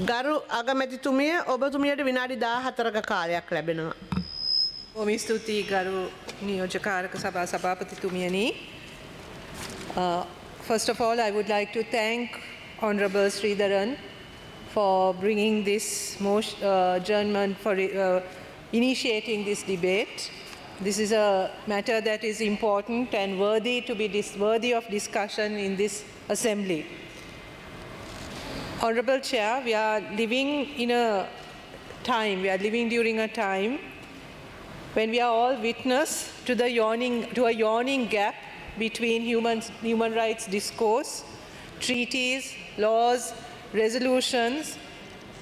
ගරු අගමැතිතුමිය ඔබතුමියට විනාඩි 14ක කාලයක් ලැබෙනවා. බොහොම ස්තුතියි ගරු නියෝජකාරක සභා සභාපතිතුමියනි. First of all, I would like to thank Honorable Sridharan for bringing this adjournment, for initiating this debate. This is a matter that is important and worthy of discussion in this assembly. Honorable Chair, we are living during a time when we are all witness to a yawning gap between human rights discourse, treaties, laws, resolutions,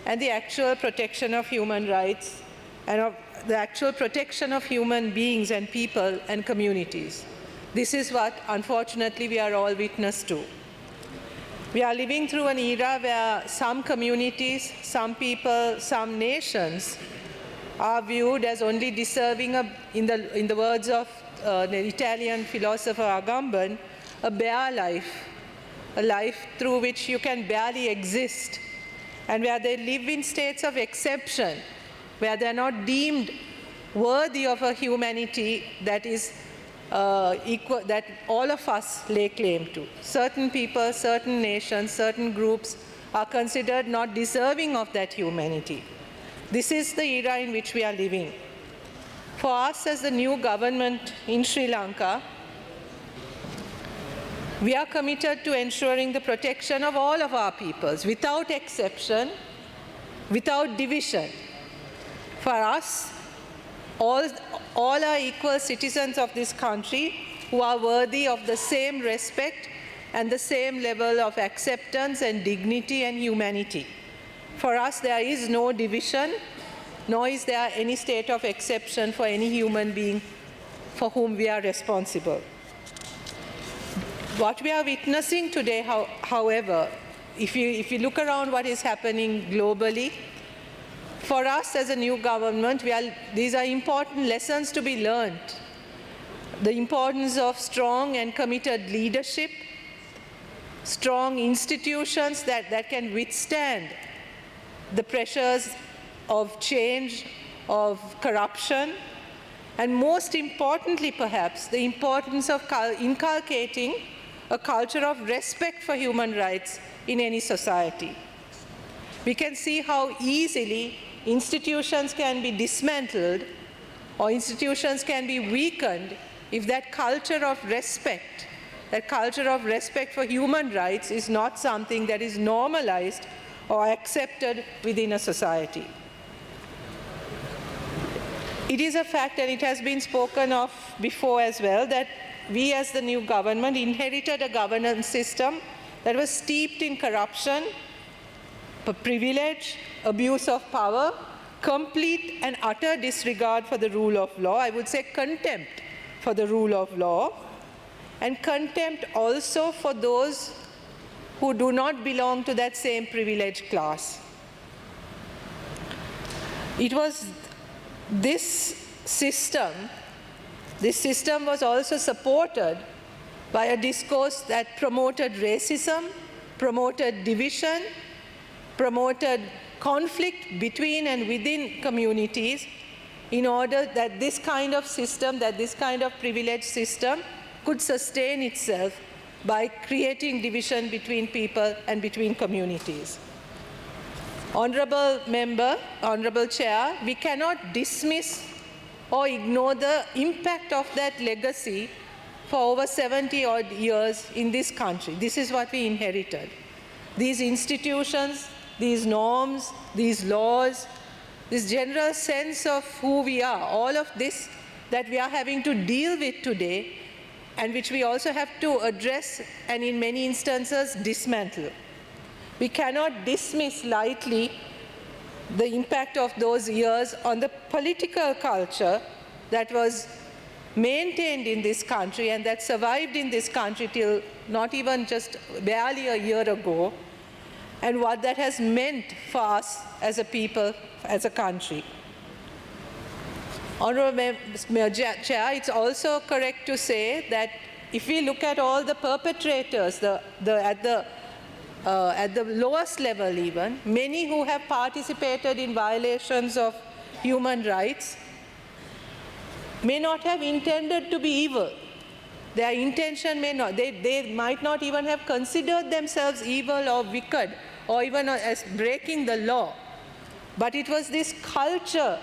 and the actual protection of human rights and of the actual protection of human beings and people and communities. This is what, unfortunately, we are all witness to. We are living through an era where some communities, some people, some nations are viewed as only deserving, in the words of the Italian philosopher Agamben, a bare life, a life through which you can barely exist, and where they live in states of exception, where they are not deemed worthy of a humanity that is equal, that all of us lay claim to. Certain people, certain nations, certain groups are considered not deserving of that humanity. This is the era in which we are living. For us as the new government in Sri Lanka, we are committed to ensuring the protection of all of our peoples, without exception, without division. For us, all are equal citizens of this country who are worthy of the same respect and the same level of acceptance and dignity and humanity. For us, there is no division, nor is there any state of exception for any human being for whom we are responsible. What we are witnessing today, however, if you look around what is happening globally, for us as a new government, these are important lessons to be learned. The importance of strong and committed leadership, strong institutions that can withstand the pressures of change, of corruption, and most importantly perhaps, the importance of inculcating a culture of respect for human rights in any society. We can see how easily institutions can be dismantled or institutions can be weakened if that culture of respect for human rights is not something that is normalized or accepted within a society. It is a fact, and it has been spoken of before as well, that we as the new government inherited a governance system that was steeped in corruption, privilege, abuse of power, complete and utter disregard for the rule of law, I would say contempt for the rule of law, and contempt also for those who do not belong to that same privileged class. It was this system was also supported by a discourse that promoted racism, promoted division, promoted conflict between and within communities in order that this kind of system, that this kind of privileged system could sustain itself by creating division between people and between communities. Honorable Member, Honorable Chair, we cannot dismiss or ignore the impact of that legacy for over 70 odd years in this country. This is what we inherited. These institutions, these norms, these laws, this general sense of who we are, all of this that we are having to deal with today and which we also have to address and in many instances dismantle. We cannot dismiss lightly the impact of those years on the political culture that was maintained in this country and that survived in this country till not even just barely a year ago, and what that has meant for us as a people, as a country. Honorable Chair, it's also correct to say that if we look at all the perpetrators, at the at the lowest level even, many who have participated in violations of human rights may not have intended to be evil. Their intention may not, they might not even have considered themselves evil or wicked or even as breaking the law. But it was this culture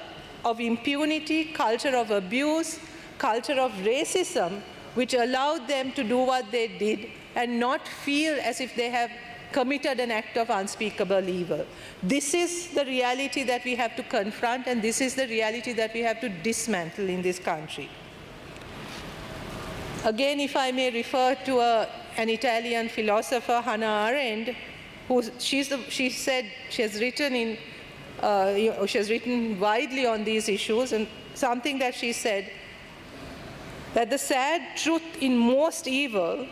of impunity, culture of abuse, culture of racism, which allowed them to do what they did and not feel as if they have committed an act of unspeakable evil. This is the reality that we have to confront, and this is the reality that we have to dismantle in this country. Again, if I may refer to an Italian philosopher, Hannah Arendt, she has written widely on these issues, and something that she said, that the sad truth in most evil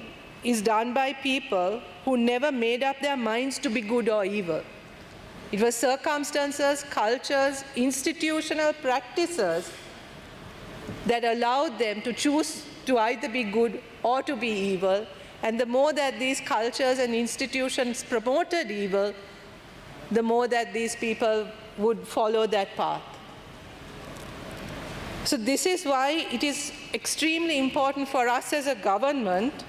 is done by people who never made up their minds to be good or evil. It was circumstances, cultures, institutional practices that allowed them to choose to either be good or to be evil. And the more that these cultures and institutions promoted evil, the more that these people would follow that path. So this is why it is extremely important for us as a government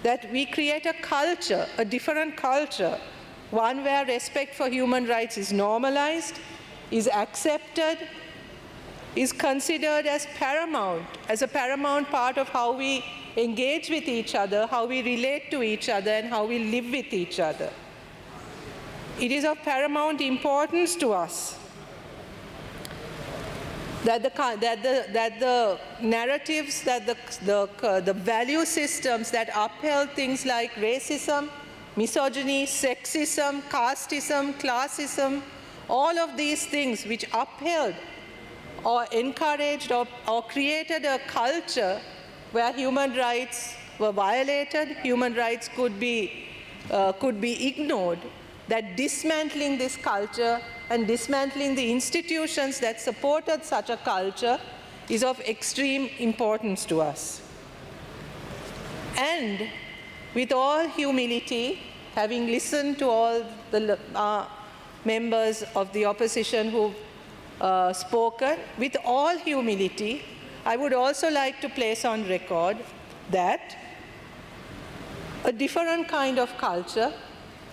that we create a culture, a different culture, one where respect for human rights is normalized, is accepted, is considered as paramount, as a paramount part of how we engage with each other, how we relate to each other, and how we live with each other. It is of paramount importance to us that the narratives, that the value systems that upheld things like racism, misogyny, sexism, casteism, classism, all of these things which upheld or encouraged or created a culture where human rights were violated, human rights could be ignored, that dismantling this culture and dismantling the institutions that supported such a culture is of extreme importance to us. And with all humility, having listened to all the members of the opposition who've spoken, with all humility, I would also like to place on record that a different kind of culture,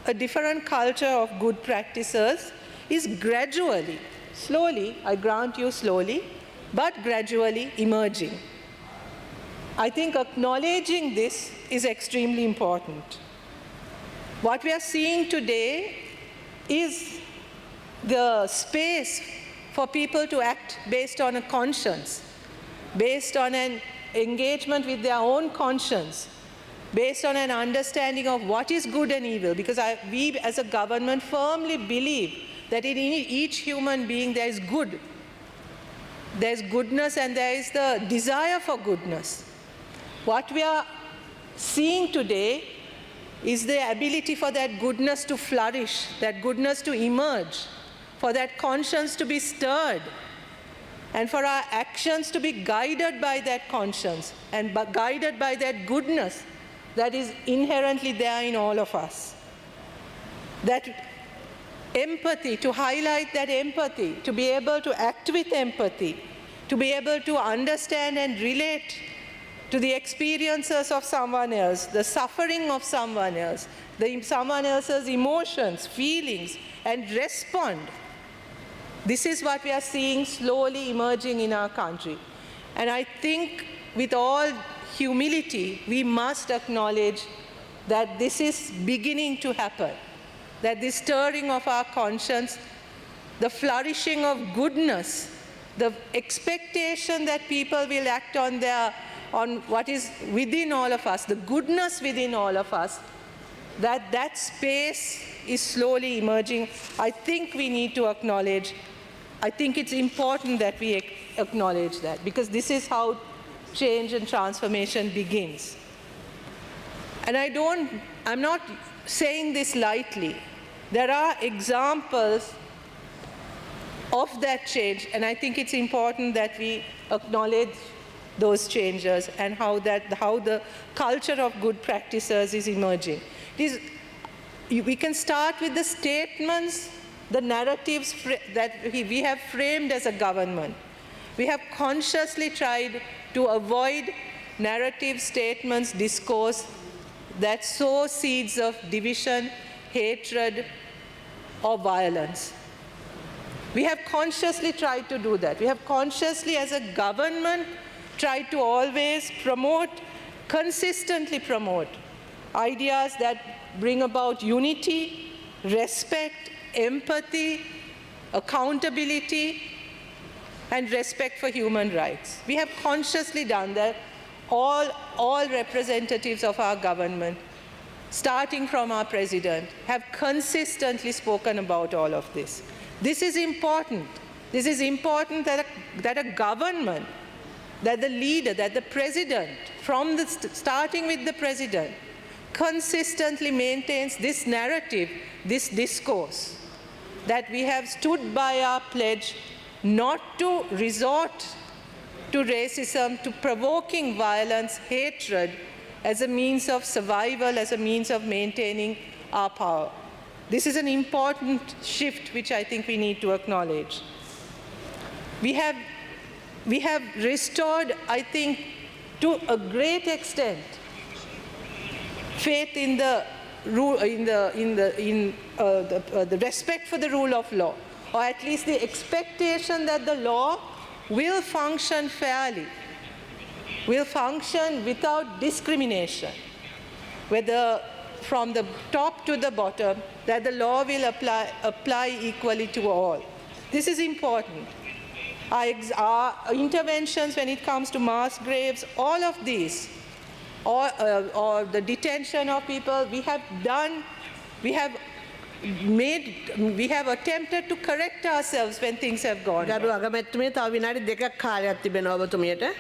a different culture of good practices is gradually, slowly, I grant you slowly, but gradually emerging. I think acknowledging this is extremely important. What we are seeing today is the space for people to act based on a conscience, based on an engagement with their own conscience, based on an understanding of what is good and evil, because we as a government firmly believe that in each human being there is good. There is goodness and there is the desire for goodness. What we are seeing today is the ability for that goodness to flourish, that goodness to emerge, for that conscience to be stirred, and for our actions to be guided by that conscience and guided by that goodness that is inherently there in all of us. That empathy, to highlight that empathy, to be able to act with empathy, to be able to understand and relate to the experiences of someone else, the suffering of someone else, someone else's emotions, feelings, and respond. This is what we are seeing slowly emerging in our country. And I think with all humility, we must acknowledge that this is beginning to happen, that this stirring of our conscience, the flourishing of goodness, the expectation that people will act on what is within all of us, the goodness within all of us, that space is slowly emerging. I think we need to acknowledge, I think it's important that we acknowledge that, because this is how change and transformation begins. And I'm not saying this lightly. There are examples of that change, and I think it's important that we acknowledge those changes and how the culture of good practices is emerging. we can start with the statements, the narratives that we have framed as a government. We have consciously tried to avoid narrative statements, discourse that sow seeds of division, hatred, or violence. We have consciously tried to do that. We have consciously, as a government, tried to always promote, consistently promote, ideas that bring about unity, respect, empathy, accountability, and respect for human rights. We have consciously done that. All representatives of our government, starting from our president, have consistently spoken about all of this. This is important. This is important that a government, that the leader, that the president, starting with the president, consistently maintains this narrative, this discourse, that we have stood by our pledge not to resort to racism, to provoking violence, hatred, as a means of survival, as a means of maintaining our power. This is an important shift which I think we need to acknowledge. We have restored, I think, to a great extent, faith in the respect for the rule of law, or at least the expectation that the law will function fairly, will function without discrimination, whether from the top to the bottom, that the law will apply equally to all. This is important. Our interventions when it comes to mass graves, all of these, or the detention of people, we have attempted to correct ourselves when things have gone wrong. ගරු අගමැතිතුමිය තව විනාඩි 2ක් කාලයක් තිබෙනවා ඔබතුමියට.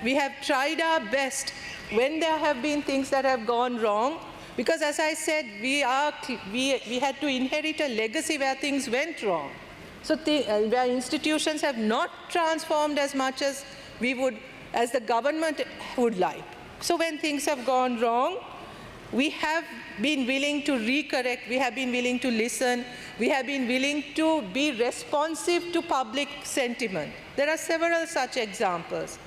We have tried our best when there have been things that have gone wrong, because as I said, we had to inherit a legacy where things went wrong. So where institutions have not transformed as much as the government would like. So when things have gone wrong, we have been willing to recorrect, we have been willing to listen, we have been willing to be responsive to public sentiment. There are several such examples.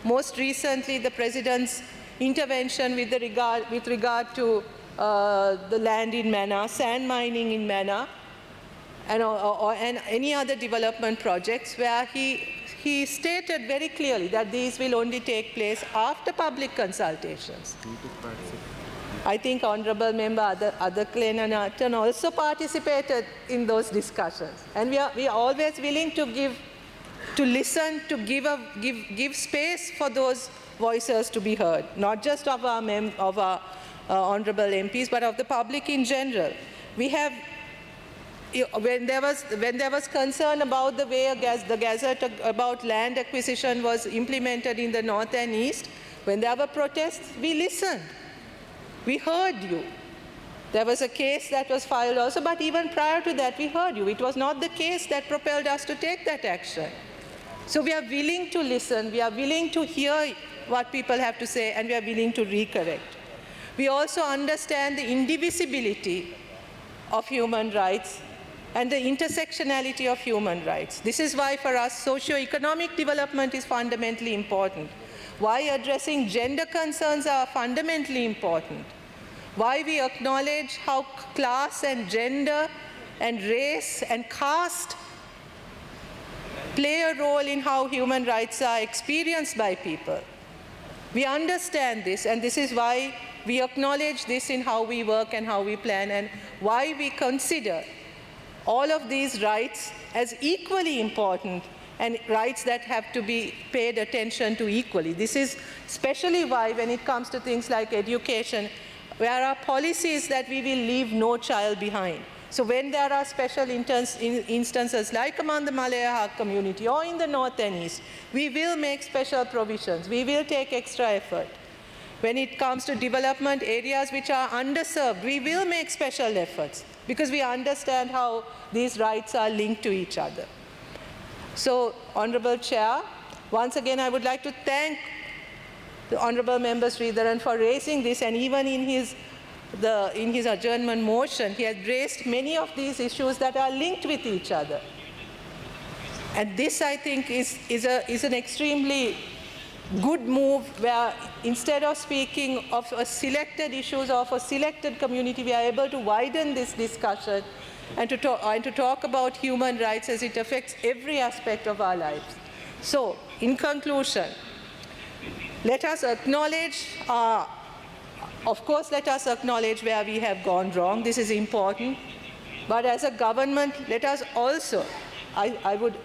Most recently, the President's intervention with regard to the land in Mannar, sand mining in Mannar, and any other development projects where he stated very clearly that these will only take place after public consultations. I think Honourable Member Adaklenanatan also participated in those discussions. And we are always willing to listen, to give space for those voices to be heard, not just of our honourable MPs, but of the public in general. We have, when there was concern about the way the Gazette about land acquisition was implemented in the north and east, when there were protests, we listened. We heard you. There was a case that was filed also, but even prior to that, we heard you. It was not the case that propelled us to take that action. So we are willing to listen, we are willing to hear what people have to say, and we are willing to recorrect. We also understand the indivisibility of human rights and the intersectionality of human rights. This is why for us socio-economic development is fundamentally important, why addressing gender concerns are fundamentally important, why we acknowledge how class and gender and race and caste play a role in how human rights are experienced by people. We understand this, and this is why we acknowledge this in how we work and how we plan, and why we consider all of these rights as equally important and rights that have to be paid attention to equally. This is especially why when it comes to things like education, where our policy is that we will leave no child behind. So when there are special instances like among the Malaya community or in the north and east, we will make special provisions. We will take extra effort. When it comes to development areas which are underserved, we will make special efforts because we understand how these rights are linked to each other. So, Honourable Chair, once again I would like to thank the Honorable Member Sridharan for raising this, and even in his adjournment motion, he has raised many of these issues that are linked with each other. And this, I think, is an extremely good move, where instead of speaking of a selected issues of a selected community, we are able to widen this discussion and to talk about human rights as it affects every aspect of our lives. So, in conclusion, let us acknowledge of course, let us acknowledge where we have gone wrong. This is important. But as a government, let us also, I would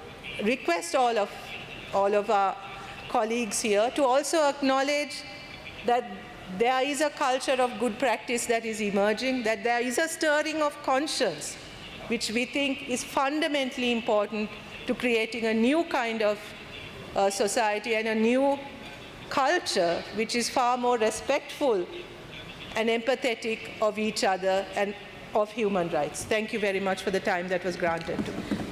request all of our colleagues here to also acknowledge that there is a culture of good practice that is emerging, that there is a stirring of conscience, which we think is fundamentally important to creating a new kind of society and a new culture which is far more respectful and empathetic of each other and of human rights. Thank you very much for the time that was granted to me.